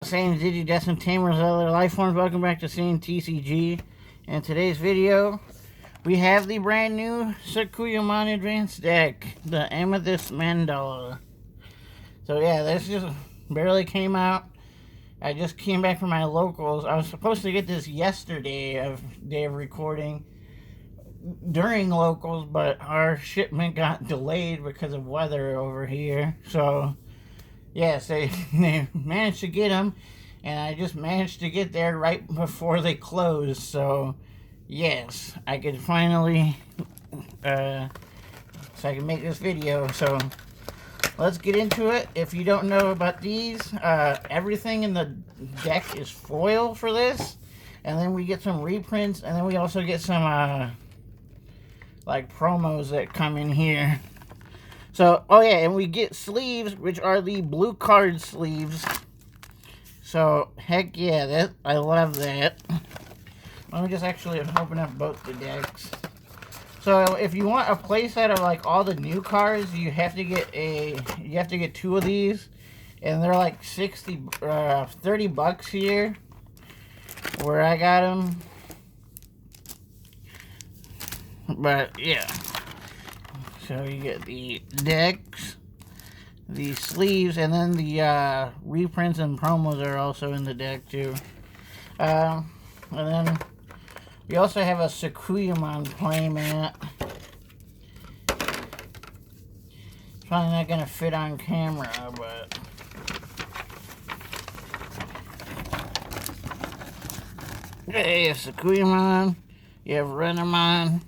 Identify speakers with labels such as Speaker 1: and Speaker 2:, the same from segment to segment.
Speaker 1: Saiyans, Digi-destined, Tamers, other lifeforms. Welcome back to Saiyans TCG. In today's video, we have the brand new Sakuyamon Advanced deck, the Amethyst Mandala. So yeah, this just barely came out. I just came back from my locals. I was supposed to get this yesterday, day of recording, during locals, but our shipment got delayed because of weather over here. So yes, they managed to get them, and I just managed to get there right before they closed. So yes, I could finally so I can make this video. So let's get into it. If you don't know about these, everything in the deck is foil for this, and then we get some reprints, and then we also get some like promos that come in here. So, oh yeah, and we get sleeves, which are the blue card sleeves. So, heck yeah, I love that. Let me just actually open up both the decks. So, if you want a playset of like all the new cards, you have to get two of these, and they're like 30 bucks here, where I got them. But yeah. So you get the decks, the sleeves, and then the reprints and promos are also in the deck too. And then we also have a Sakuyamon playmat. Probably not gonna fit on camera, but hey, Sakuyamon. You have Renamon.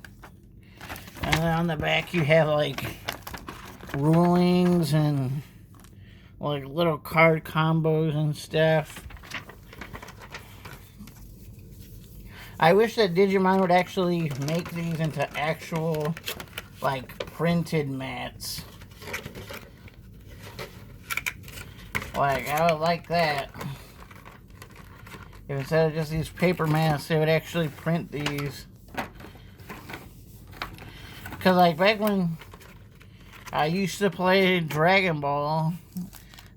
Speaker 1: And then on the back you have like rulings and like little card combos and stuff. I wish that Digimon would actually make these into actual like printed mats. Like, I would like that. If instead of just these paper mats, they would actually print these. Because, like, back when I used to play Dragon Ball,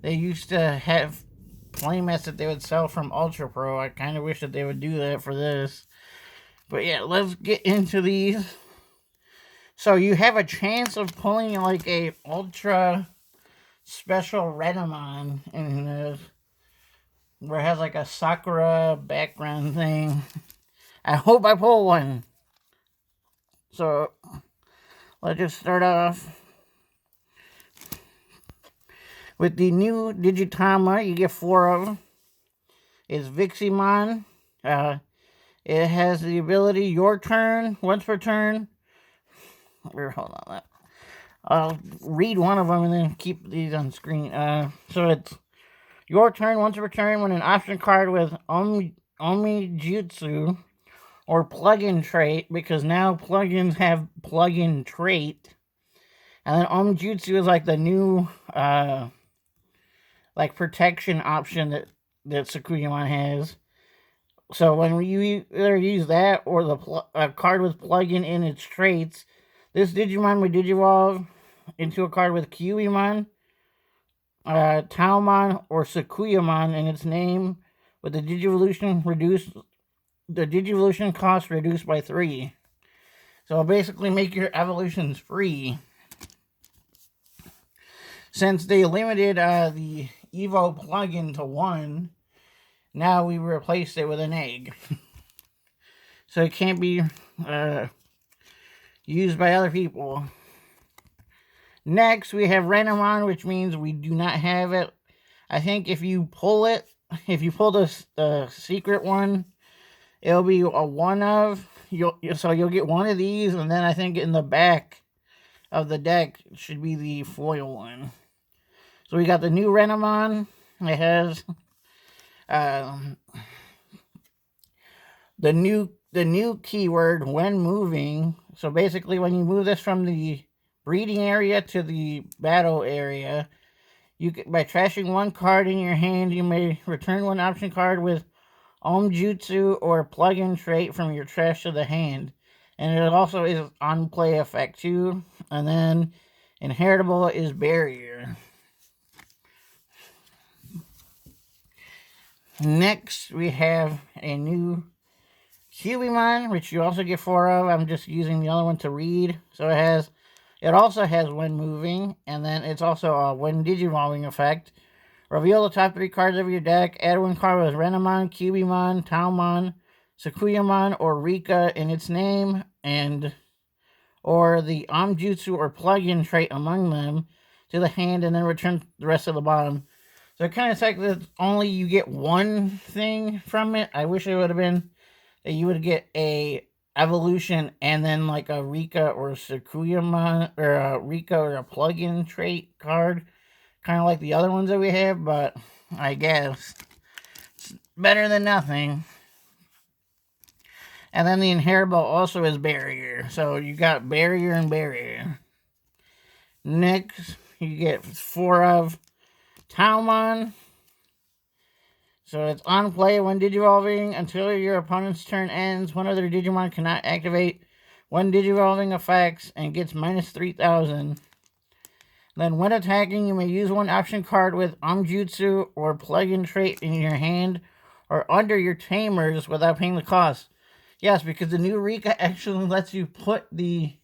Speaker 1: they used to have playmats that they would sell from Ultra Pro. I kind of wish that they would do that for this. But yeah, let's get into these. So you have a chance of pulling, like, a Ultra Special Renamon in this, where it has, like, a Sakura background thing. I hope I pull one. So let's just start off with the new Digitama. You get 4 of them. It's Viximon. It has the ability, your turn, once per turn. Hold on. I'll read one of them and then keep these on screen. So it's your turn, once per turn, when an option card with Jutsu or plug-in trait, because now plugins have plug-in trait. And then Jutsu is like the new like protection option that Sakuyamon has. So when we either use that or the card with plug-in in its traits, this Digimon would Digivolve into a card with Kiwimon, Taomon, or Sakuyamon in its name, with the Digivolution cost reduced by 3. So basically make your evolutions free. Since they limited the Evo plugin to 1, now we replaced it with an egg. So it can't be used by other people. Next, we have Renamon, which means we do not have it. I think if you pull the secret one, it'll be a one of. So you'll get one of these, and then I think in the back of the deck should be the foil one. So we got the new Renamon. It has the new keyword when moving. So basically, when you move this from the breeding area to the battle area, by trashing one card in your hand, you may return one option card with Jutsu or plug-in trait from your trash to the hand. And it also is on play effect too. And then inheritable is barrier. Next, we have a new Cubimon, which you also get 4 of. I'm just using the other one to read. So it also has when moving, and then it's also a when digivolving effect. Reveal the top 3 cards of your deck. Add 1 card with Renamon, Cubimon, Taomon, Sakuyamon, or Rika in its name, or the Omjutsu or plug-in trait among them to the hand, and then return the rest of the bottom. So it kind of sucks that only you get one thing from it. I wish it would have been that you would get a evolution and then like a Rika or Sakuyamon, or a Rika or a plug-in trait card, kind of like the other ones that we have, but I guess it's better than nothing. And then the inheritable also is barrier. So you got barrier and barrier. Next, you get 4 of Taomon. So it's on play when digivolving until your opponent's turn ends. One of their Digimon cannot activate when digivolving effects and gets minus 3,000. Then when attacking, you may use 1 option card with Omjutsu or plug-in trait in your hand or under your Tamers without paying the cost. Yes, because the new Rika actually lets you put the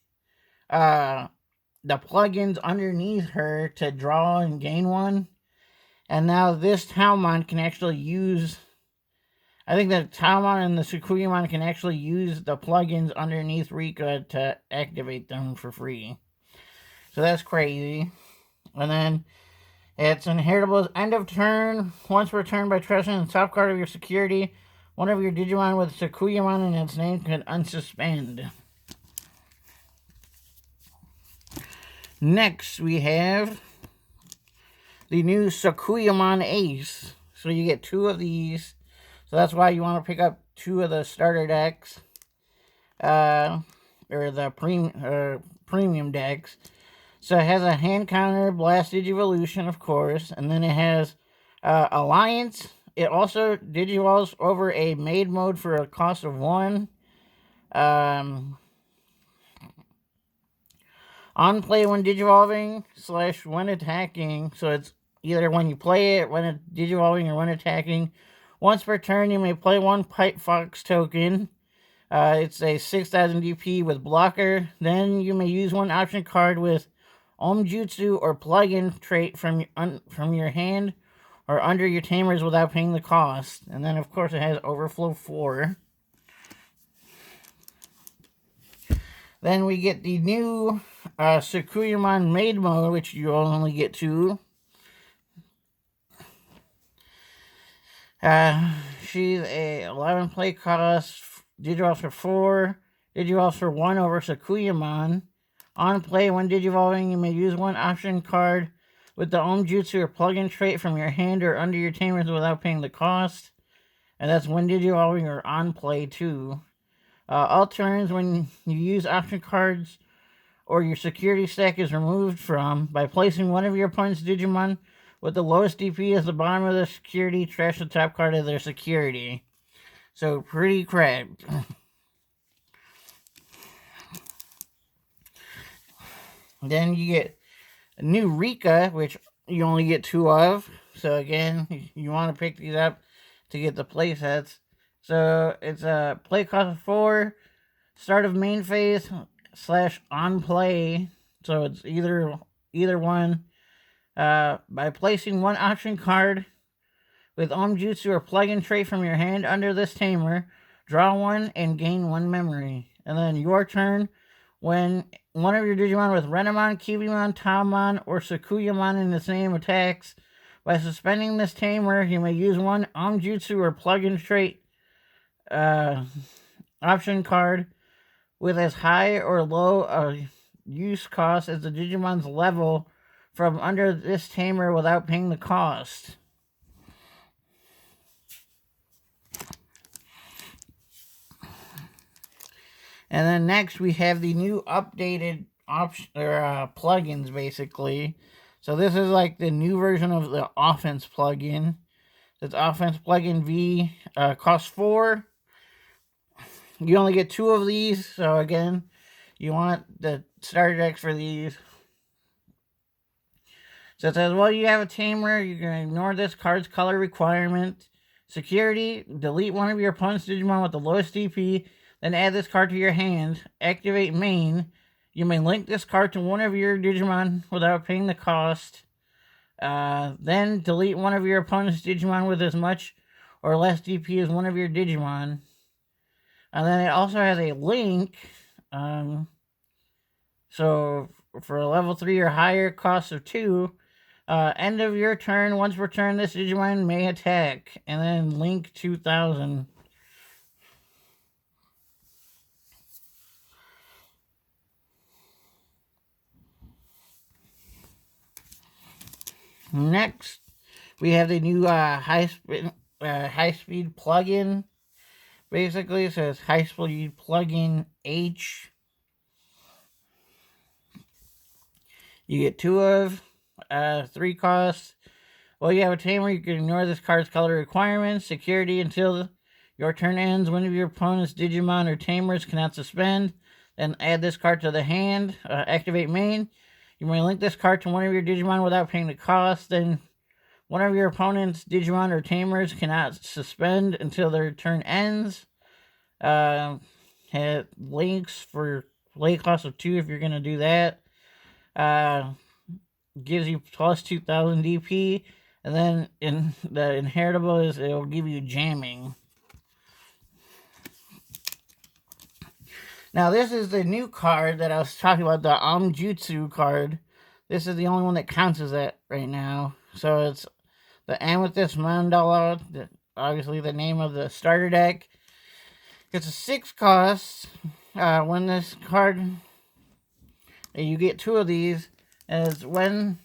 Speaker 1: plugins underneath her to draw and gain 1. And now this Taomon can actually use... I think that Taomon and the Sakuyamon can actually use the plugins underneath Rika to activate them for free. So that's crazy. And then it's inheritable end of turn. Once per turn by trusting the top card of your security, one of your Digimon with Sakuyamon in its name can unsuspend. Next, we have the new Sakuyamon Ace. So you get 2 of these. So that's why you want to pick up 2 of the starter decks. Or the premium decks. So it has a hand counter, blast digivolution, of course. And then it has Alliance. It also digivolves over a made mode for a cost of 1. On play when digivolving / when attacking. So it's either when you play it, when it's digivolving, or when attacking. Once per turn, you may play 1 Pipe Fox token. It's a 6,000 DP with blocker. Then you may use 1 option card with Omjutsu or plug-in trait from your hand or under your Tamers without paying the cost. And then, of course, it has Overflow 4. Then we get the new Sakuyamon Maid Mode, which you only get 2. She's a 11 play cost, Digivolves for 4, Digivolves for 1 over Sakuyamon. On play, when digivolving, you may use 1 option card with the Omjutsu or plug-in trait from your hand or under your Tamers without paying the cost. And that's when digivolving or on play too. All turns when you use option cards or your security stack is removed from by placing one of your opponent's Digimon with the lowest DP as the bottom of the security, trash the top card of their security. So pretty crap. Then you get a new Rika, which you only get 2 of. So again, you want to pick these up to get the play sets. So it's a play cost of 4, start of main phase / on play. So it's either one. By placing 1 option card with Omjutsu or plug-in trait from your hand under this Tamer, draw 1 and gain 1 memory. And then your turn, when one of your Digimon with Renamon, Cubimon, Taomon, or Sakuyamon in its name attacks, by suspending this Tamer, you may use 1 Omjutsu or plug-in trait option card with as high or low a use cost as the Digimon's level from under this Tamer without paying the cost. And then next we have the new updated plugins, basically. So this is like the new version of the offense plugin. It's offense plugin V, costs 4. You only get 2 of these, so again, you want the starter decks for these. So it says, well, you have a Tamer, you're going to ignore this card's color requirement. Security, delete one of your opponent's Digimon with the lowest DP, then add this card to your hand. Activate main. You may link this card to one of your Digimon without paying the cost. Then delete one of your opponent's Digimon with as much or less DP as one of your Digimon. And then it also has a link. So for a level 3 or higher, cost of 2. End of your turn. Once per turn, this Digimon may attack. And then link 2000. Next, we have the new high-speed plugin. Basically, it says high-speed plugin H. You get 2 of 3 costs. While you have a tamer, you can ignore this card's color requirements. Security, until your turn ends, one of your opponent's Digimon or Tamers cannot suspend. Then add this card to the hand. Activate main. You may link this card to one of your Digimon without paying the cost. Then one of your opponent's Digimon or Tamers cannot suspend until their turn ends. Have links for play cost of 2 if you're going to do that. Gives you plus 2000 DP. And then in the inheritable is it will give you jamming. Now this is the new card that I was talking about, the Jutsu card. This is the only one that counts as that right now. So it's the Amethyst Mandala, obviously the name of the starter deck. It's a 6 cost. When this card, you get 2 of these, as when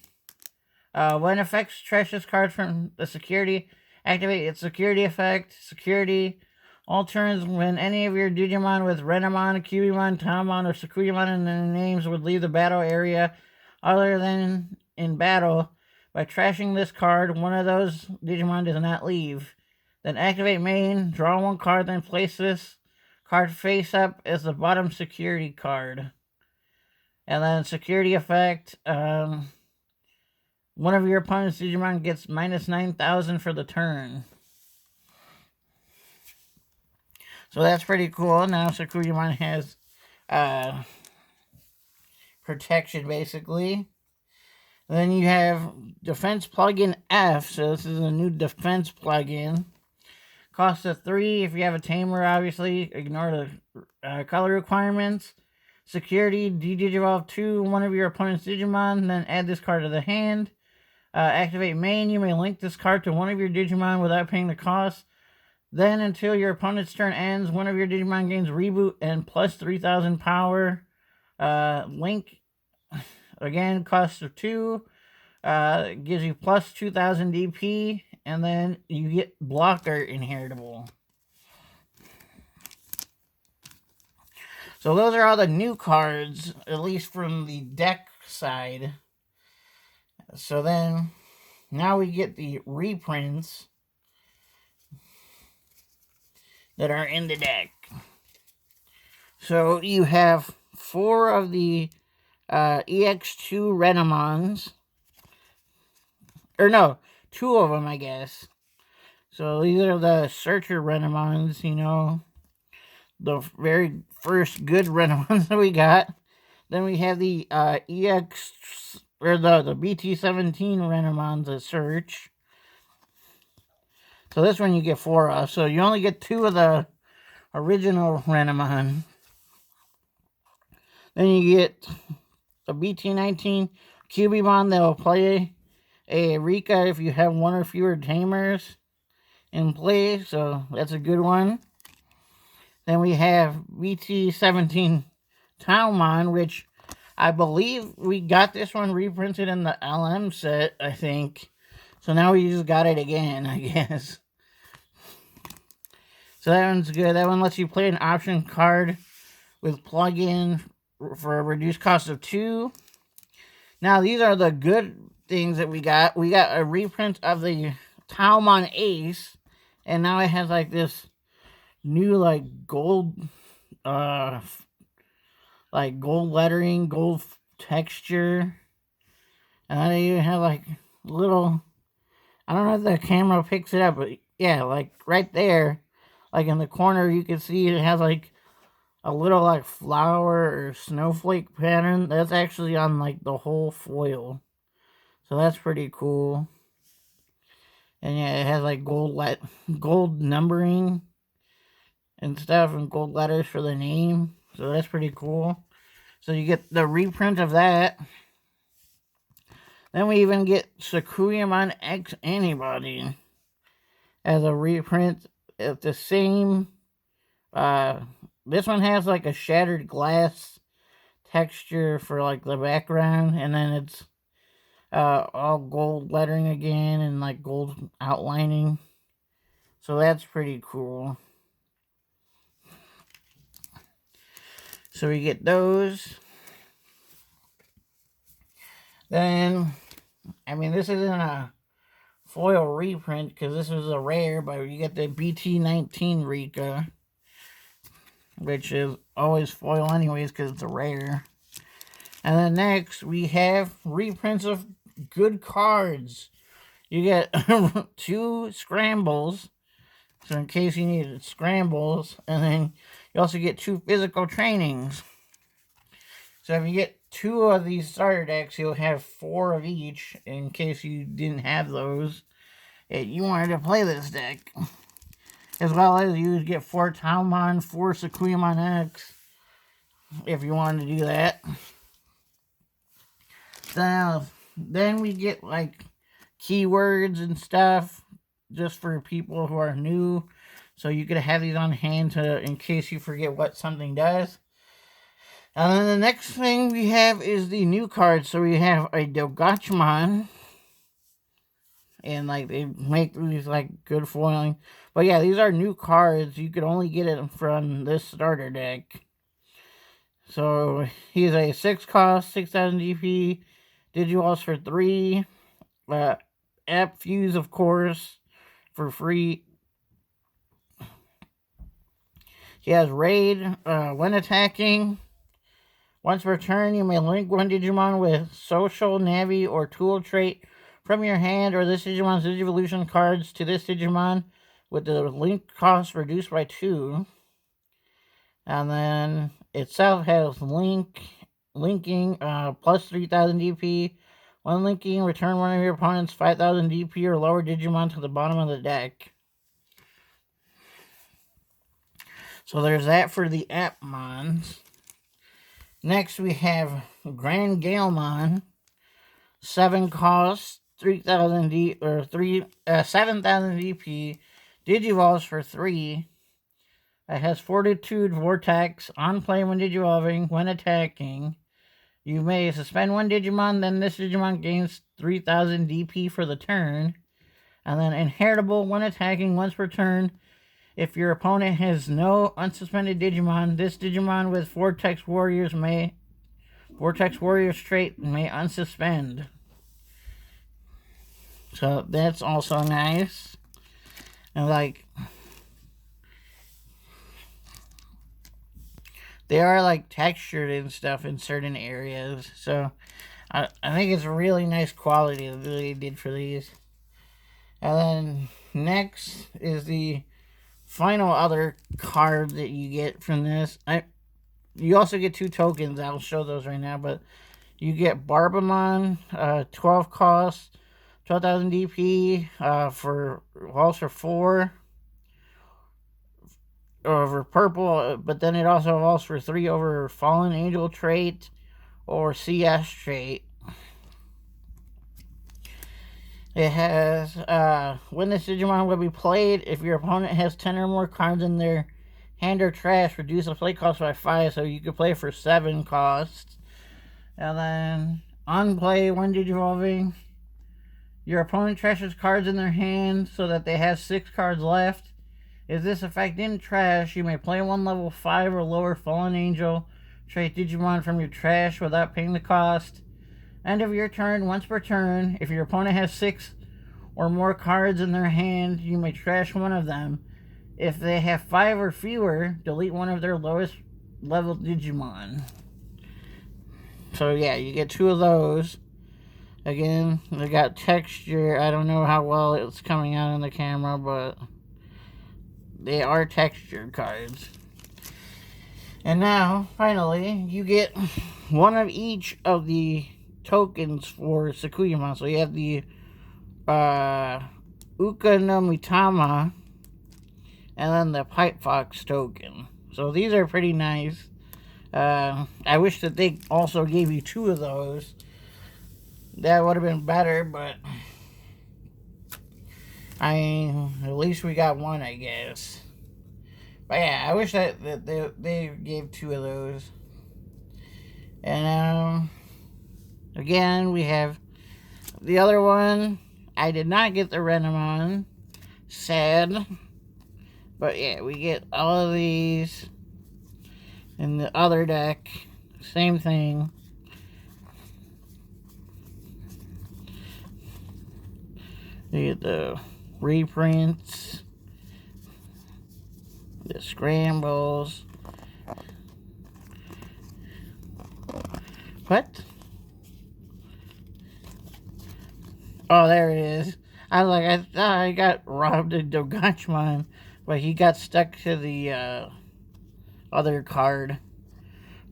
Speaker 1: effects trash this card from the security, activate its security effect. Security, all turns when any of your Digimon with Renamon, Cubimon, Tamon, or Sakuyamon in their names would leave the battle area other than in battle. By trashing this card, one of those Digimon does not leave. Then activate main, draw 1 card, then place this card face up as the bottom security card. And then security effect, one of your opponent's Digimon gets minus 9,000 for the turn. So that's pretty cool. Now Sakuyamon has protection, basically. And then you have defense plugin F. So this is a new defense plugin. Cost of 3. If you have a tamer, obviously, ignore the color requirements. Security, de-digivolve 2, one of your opponent's Digimon, then add this card to the hand. Activate main, you may link this card to one of your Digimon without paying the cost. Then, until your opponent's turn ends, one of your Digimon gains reboot and plus 3,000 power. Link, again, cost of 2. Gives you plus 2,000 DP, and then you get blocker inheritable. So those are all the new cards, at least from the deck side. So then, now we get the reprints that are in the deck. So you have 4 of the EX2 Renamons. Or no, 2 of them, I guess. So these are the Searcher Renamons, you know. The very first good Renamons that we got. Then we have the EX, or the BT17 Renamons that search. So this one you get 4 of. So you only get 2 of the original Renamon. Then you get a BT19 Cubimon that will play a Rika if you have 1 or fewer Tamers in play. So that's a good one. Then we have BT17 Taomon, which I believe we got this one reprinted in the LM set, I think. So now we just got it again, I guess. So that one's good. That one lets you play an option card with plug-in for a reduced cost of 2. Now, these are the good things that we got. We got a reprint of the Taomon Ace, and now it has like this new like gold lettering, gold texture. And I even have like little, I don't know if the camera picks it up, but yeah, like right there, like in the corner, you can see it has like a little like flower or snowflake pattern. That's actually on like the whole foil. So that's pretty cool. And yeah, it has like gold numbering and stuff and gold letters for the name. So that's pretty cool. So you get the reprint of that. Then we even get Sakuyamon X Antibody as a reprint. It's the same. This one has like a shattered glass texture for like the background, and then it's all gold lettering again and like gold outlining. So that's pretty cool. So we get those. Then, I mean, this isn't a foil reprint because this is a rare, but you get the BT19 Rika, which is always foil anyways because it's a rare. And then next, we have reprints of good cards. You get 2 scrambles, so in case you need scrambles, and then you also get 2 physical trainings. So if you get 2 of these starter decks, you'll have 4 of each in case you didn't have those if you wanted to play this deck. As well as you would get 4 Talmon, 4 Sakuyamon X if you wanted to do that. Then we get like keywords and stuff just for people who are new. So you could have these on hand in case you forget what something does. And then the next thing we have is the new cards. So we have a Digimon. And like they make these like good foiling. But yeah, these are new cards. You could only get it from this starter deck. So he's a 6 cost, 6,000 DP. Digivolves for 3. App Fuse, of course, for free. He has Raid. When attacking, once per turn, you may link one Digimon with Social, Navi, or Tool trait from your hand or this Digimon's Digivolution cards to this Digimon with the link cost reduced by 2. And then itself has linking plus 3,000 DP. When linking, return one of your opponent's 5,000 DP or lower Digimon to the bottom of the deck. So there's that for the Appmons. Next we have Grand Galemon. 7 cost, 3,000 7,000 DP. Digivolves for 3. It has Fortitude Vortex on play when digivolving. When attacking, you may suspend one Digimon, then this Digimon gains 3,000 DP for the turn. And then Inheritable when attacking once per turn. If your opponent has no unsuspended Digimon, this Digimon with Vortex Warriors trait may unsuspend. So that's also nice. And like, they are like textured and stuff in certain areas. So I think it's really nice quality that they did for these. And then next is the final other card that you get from this. You also get 2 tokens. I'll show those right now. But you get Barbamon, 12 cost, 12,000 DP, for 4. Over purple, but then it also evolves for 3 over Fallen Angel trait or CS trait. It has, when this Digimon will be played, if your opponent has 10 or more cards in their hand or trash, reduce the play cost by 5, so you could play for 7 costs. And then, on play, when digivolving, your opponent trashes cards in their hand so that they have 6 cards left. If this effect didn't trash, you may play 1 level 5 or lower Fallen Angel trait Digimon from your trash without paying the cost. End of your turn, once per turn. If your opponent has 6 or more cards in their hand, you may trash one of them. If they have 5 or fewer, delete one of their lowest level Digimon. So yeah, you get 2 of those. Again, they got texture. I don't know how well it's coming out in the camera, but they are textured cards. And now, finally, you get one of each of the tokens for Sakuyamon. So you have the Uka no Mitama and then the Pipe Fox token. So these are pretty nice. I wish that they also gave you 2 of those. That would have been better, but I mean, at least we got one, I guess. But yeah, I wish that they gave 2 of those. And again, we have the other one. I did not get the Renamon. Sad. But yeah, we get all of these in the other deck. Same thing. You get the reprints, the scrambles. What? Oh, there it is. I was like, I thought I got robbed of Dogachmon, but he got stuck to the other card.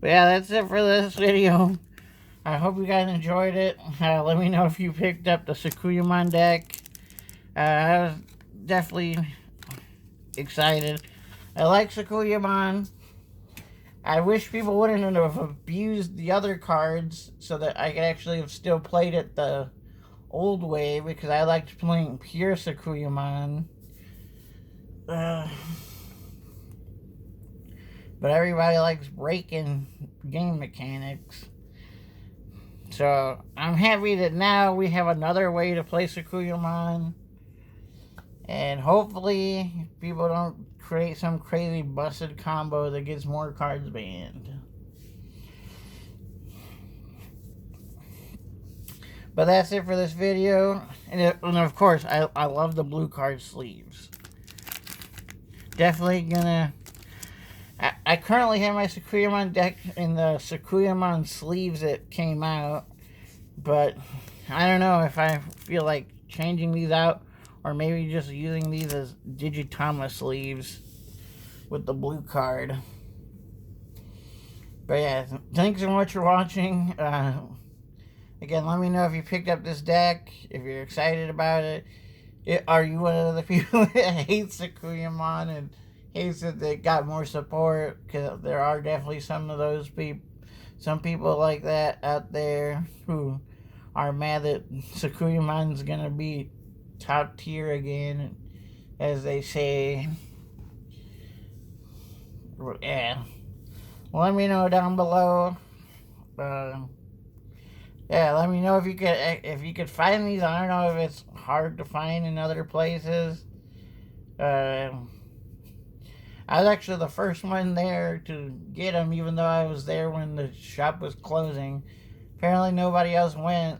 Speaker 1: But yeah, that's it for this video. I hope you guys enjoyed it. Let me know if you picked up the Sakuyamon deck. I was definitely excited. I like Sakuyamon. I wish people wouldn't have abused the other cards so that I could actually have still played it the old way, because I liked playing pure Sakuyamon. But everybody likes breaking game mechanics. So I'm happy that now we have another way to play Sakuyamon. And hopefully people don't create some crazy busted combo that gets more cards banned. But that's it for this video. And of course, I love the blue card sleeves. Definitely gonna... I currently have my Sakuyamon deck in the Sakuyamon sleeves that came out. But I don't know if I feel like changing these out, or maybe just using these as Digitama sleeves with the blue card. But yeah, thanks so much for watching. Again, let me know if you picked up this deck, if you're excited about it. Are you one of the people that hates Sakuyamon and hates that they got more support? Because there are definitely some of those people, some people like that out there who are mad that Sakuyamon's gonna be top tier again, as they say. Yeah. Let me know down below. Yeah, let me know if you could find these. I don't know if it's hard to find in other places. I was actually the first one there to get them, even though I was there when the shop was closing. Apparently nobody else went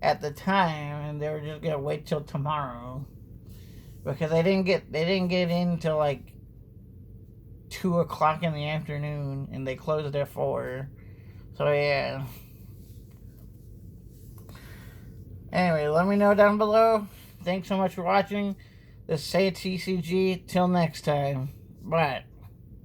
Speaker 1: at the time, and they were just gonna wait till tomorrow, because they didn't get in till like 2 o'clock in the afternoon, and they closed at 4. So yeah. Anyway, let me know down below. Thanks so much for watching. This is TCG. Till next time. Bye.